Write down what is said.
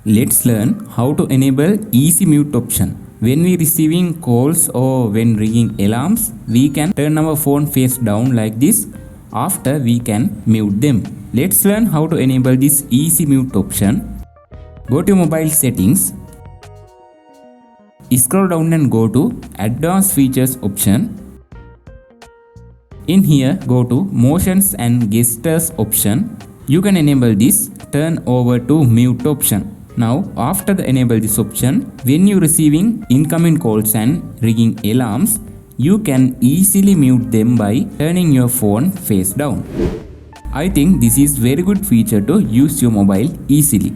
Let's learn how to enable easy mute option. When we receiving calls or when ringing alarms, we can turn our phone face down like this. After we can mute them. Let's learn how to enable this easy mute option. Go to mobile settings. Scroll down and go to advanced features option. In here, go to motions and gestures option. You can enable this, turn over to mute option. Now after the enable this option, when you receiving incoming calls and ringing alarms, you can easily mute them by turning your phone face down. I think this is very good feature to use your mobile easily.